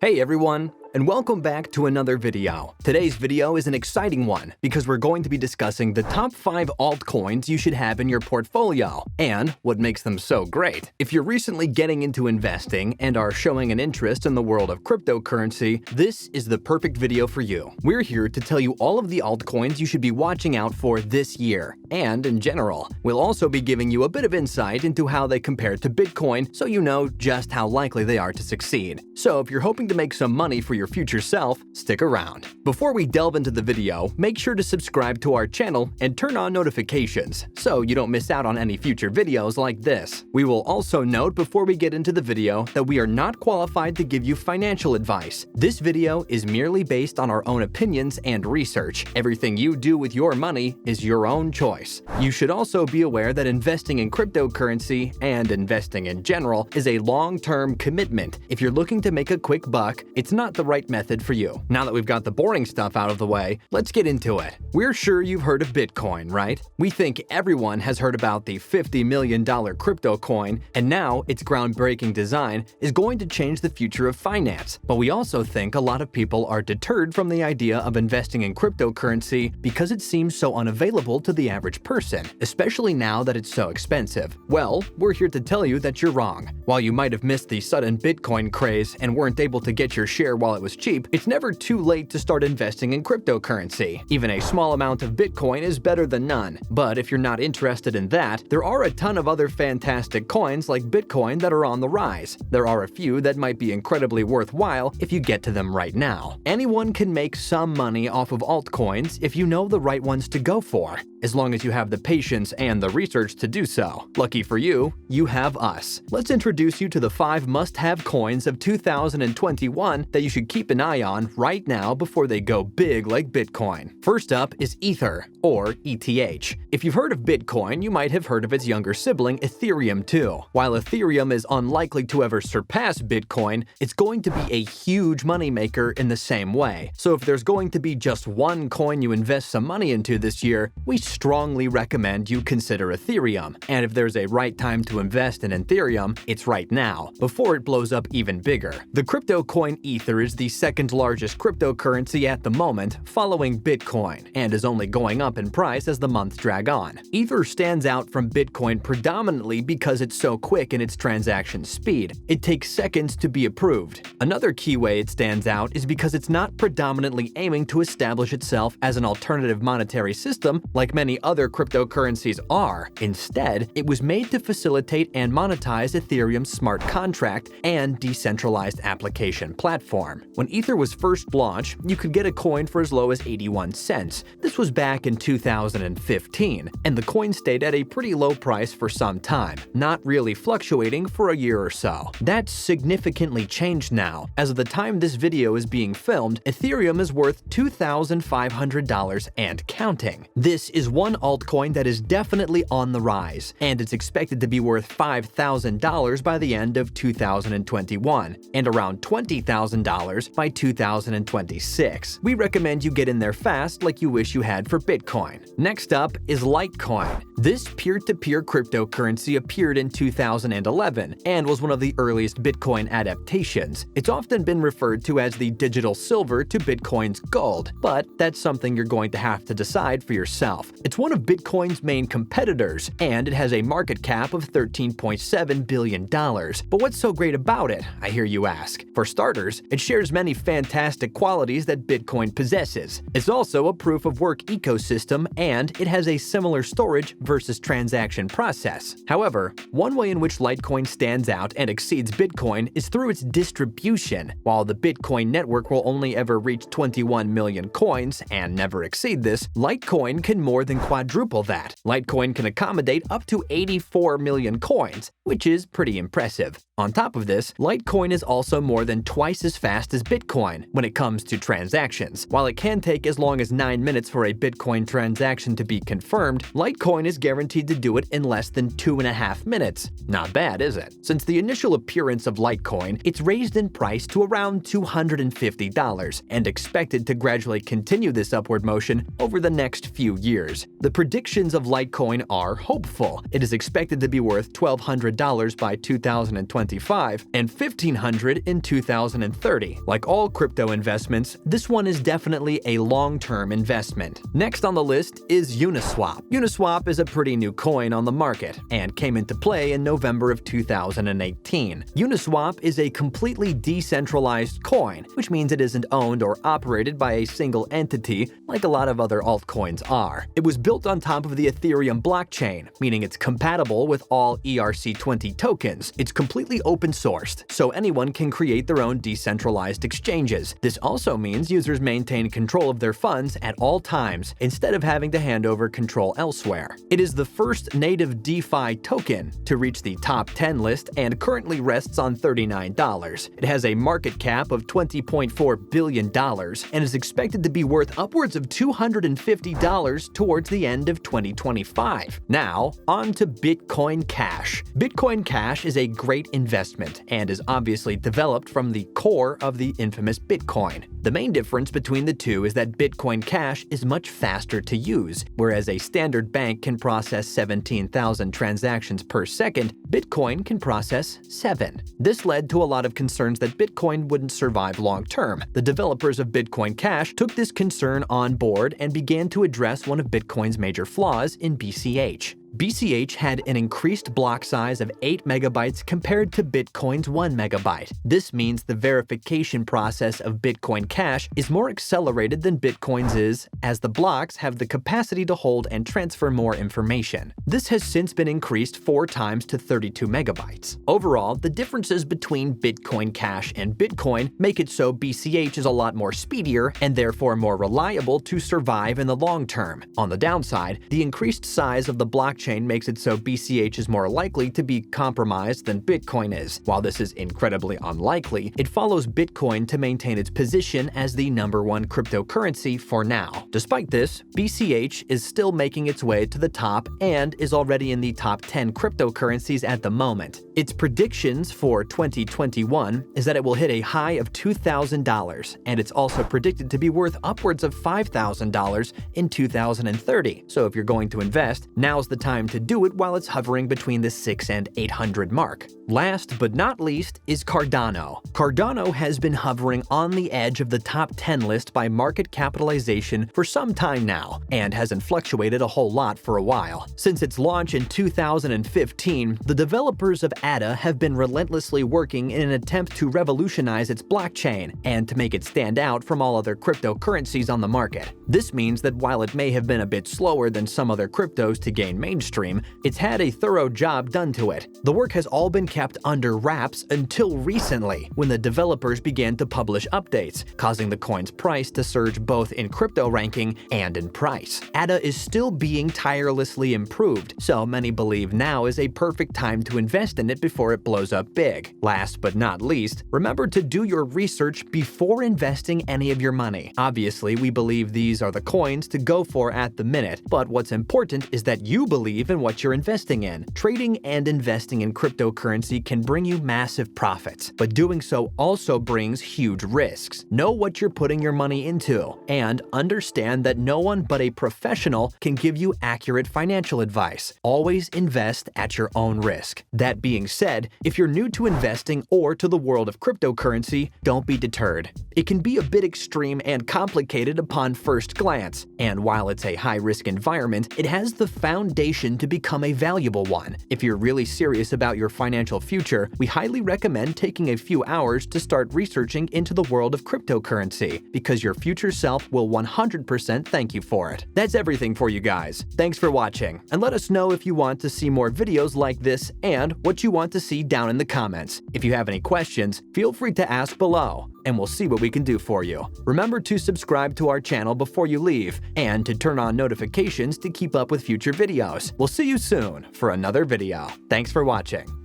Hey everyone, and welcome back to another video. Today's video is an exciting one because we're going to be discussing the top 5 altcoins you should have in your portfolio and what makes them so great. If you're recently getting into investing and are showing an interest in the world of cryptocurrency, this is the perfect video for you. We're here to tell you all of the altcoins you should be watching out for this year and in general. We'll also be giving you a bit of insight into how they compare to Bitcoin so you know just how likely they are to succeed. So if you're hoping to make some money for your future self, stick around. Before we delve into the video, make sure to subscribe to our channel and turn on notifications so you don't miss out on any future videos like this. We will also note before we get into the video that we are not qualified to give you financial advice. This video is merely based on our own opinions and research. Everything you do with your money is your own choice. You should also be aware that investing in cryptocurrency and investing in general is a long-term commitment. If you're looking to make a quick buck, it's not the right method for you. Now that we've got the boring stuff out of the way, let's get into it. We're sure you've heard of Bitcoin, right? We think everyone has heard about the $50 million crypto coin, and now its groundbreaking design is going to change the future of finance. But we also think a lot of people are deterred from the idea of investing in cryptocurrency because it seems so unavailable to the average person, especially now that it's so expensive. Well, we're here to tell you that you're wrong. While you might have missed the sudden Bitcoin craze and weren't able to get your share while it was cheap, it's never too late to start investing in cryptocurrency. Even a small amount of Bitcoin is better than none. But if you're not interested in that, there are a ton of other fantastic coins like Bitcoin that are on the rise. There are a few that might be incredibly worthwhile if you get to them right now. Anyone can make some money off of altcoins if you know the right ones to go for, as long as you have the patience and the research to do so. Lucky for you, you have us. Let's introduce you to the 5 must-have coins of 2021 that you should keep an eye on right now before they go big like Bitcoin. First up is Ether, or ETH. If you've heard of Bitcoin, you might have heard of its younger sibling, Ethereum, too. While Ethereum is unlikely to ever surpass Bitcoin, it's going to be a huge moneymaker in the same way. So if there's going to be just one coin you invest some money into this year, we strongly recommend you consider Ethereum. And if there's a right time to invest in Ethereum, it's right now, before it blows up even bigger. The crypto coin Ether is the second largest cryptocurrency at the moment, following Bitcoin, and is only going up in price as the months drag on. Ether stands out from Bitcoin predominantly because it's so quick in its transaction speed. It takes seconds to be approved. Another key way it stands out is because it's not predominantly aiming to establish itself as an alternative monetary system like many other cryptocurrencies are. Instead, it was made to facilitate and monetize Ethereum's smart contract and decentralized application platform. When Ether was first launched, you could get a coin for as low as 81 cents. This was back in 2015, and the coin stayed at a pretty low price for some time, not really fluctuating for a year or so. That's significantly changed now. As of the time this video is being filmed, Ethereum is worth $2,500 and counting. This is one altcoin that is definitely on the rise, and it's expected to be worth $5,000 by the end of 2021, and around $20,000 by 2026. We recommend you get in there fast like you wish you had for Bitcoin. Next up is Litecoin. This peer-to-peer cryptocurrency appeared in 2011 and was one of the earliest Bitcoin adaptations. It's often been referred to as the digital silver to Bitcoin's gold, but that's something you're going to have to decide for yourself. It's one of Bitcoin's main competitors, and it has a market cap of $13.7 billion. But what's so great about it, I hear you ask? For starters, it shares many fantastic qualities that Bitcoin possesses. It's also a proof-of-work ecosystem, and it has a similar storage versus transaction process. However, one way in which Litecoin stands out and exceeds Bitcoin is through its distribution. While the Bitcoin network will only ever reach 21 million coins and never exceed this, Litecoin can more than quadruple that. Litecoin can accommodate up to 84 million coins, which is pretty impressive. On top of this, Litecoin is also more than twice as fast as Bitcoin when it comes to transactions. While it can take as long as 9 minutes for a Bitcoin transaction to be confirmed, Litecoin is guaranteed to do it in less than 2.5 minutes. Not bad, is it? Since the initial appearance of Litecoin, it's raised in price to around $250 and expected to gradually continue this upward motion over the next few years. The predictions of Litecoin are hopeful. It is expected to be worth $1,200 by 2026 2025 and $1,500 in 2030. Like all crypto investments, this one is definitely a long-term investment. Next on the list is Uniswap. Uniswap is a pretty new coin on the market and came into play in November of 2018. Uniswap is a completely decentralized coin, which means it isn't owned or operated by a single entity like a lot of other altcoins are. It was built on top of the Ethereum blockchain, meaning it's compatible with all ERC20 tokens. It's completely open-sourced, so anyone can create their own decentralized exchanges. This also means users maintain control of their funds at all times instead of having to hand over control elsewhere. It is the first native DeFi token to reach the top 10 list and currently rests on $39. It has a market cap of $20.4 billion and is expected to be worth upwards of $250 towards the end of 2025. Now, on to Bitcoin Cash. Bitcoin Cash is a great investment and is obviously developed from the core of the infamous Bitcoin. The main difference between the two is that Bitcoin Cash is much faster to use. Whereas a standard bank can process 17,000 transactions per second, Bitcoin can process 7. This led to a lot of concerns that Bitcoin wouldn't survive long term. The developers of Bitcoin Cash took this concern on board and began to address one of Bitcoin's major flaws in BCH. BCH had an increased block size of 8 megabytes compared to Bitcoin's 1 megabyte. This means the verification process of Bitcoin Cash is more accelerated than Bitcoin's is, as the blocks have the capacity to hold and transfer more information. This has since been increased 4 times to 32 megabytes. Overall, the differences between Bitcoin Cash and Bitcoin make it so BCH is a lot more speedier and therefore more reliable to survive in the long term. On the downside, the increased size of the blockchain makes it so BCH is more likely to be compromised than Bitcoin is. While this is incredibly unlikely, it follows Bitcoin to maintain its position as the #1 cryptocurrency for now. Despite this, BCH is still making its way to the top and is already in the top 10 cryptocurrencies at the moment. Its predictions for 2021 is that it will hit a high of $2,000, and it's also predicted to be worth upwards of $5,000 in 2030. So if you're going to invest, now's the time to do it while it's hovering between the 600 and 800 mark. Last but not least is Cardano. Cardano has been hovering on the edge of the top 10 list by market capitalization for some time now, and hasn't fluctuated a whole lot for a while. Since its launch in 2015, the developers of ADA have been relentlessly working in an attempt to revolutionize its blockchain and to make it stand out from all other cryptocurrencies on the market. This means that while it may have been a bit slower than some other cryptos to gain mainstream, it's had a thorough job done to it. The work has all been kept under wraps until recently, when the developers began to publish updates, causing the coin's price to surge both in crypto ranking and in price. ADA is still being tirelessly improved, so many believe now is a perfect time to invest in it before it blows up big. Last but not least, remember to do your research before investing any of your money. Obviously, we believe these are the coins to go for at the minute, but what's important is that you believe in what you're investing in. Trading and investing in cryptocurrency can bring you massive profits, but doing so also brings huge risks. Know what you're putting your money into, and understand that no one but a professional can give you accurate financial advice. Always invest at your own risk. That being said, if you're new to investing or to the world of cryptocurrency, don't be deterred. It can be a bit extreme and complicated upon first glance, and while it's a high-risk environment, it has the foundation to become a valuable one. If you're really serious about your financial future, we highly recommend taking a few hours to start researching into the world of cryptocurrency, because your future self will 100% thank you for it. That's everything for you guys. Thanks for watching, and let us know if you want to see more videos like this and what you want to see down in the comments. If you have any questions, feel free to ask below, and we'll see what we can do for you. Remember to subscribe to our channel before you leave, and to turn on notifications to keep up with future videos. We'll see you soon for another video. Thanks for watching.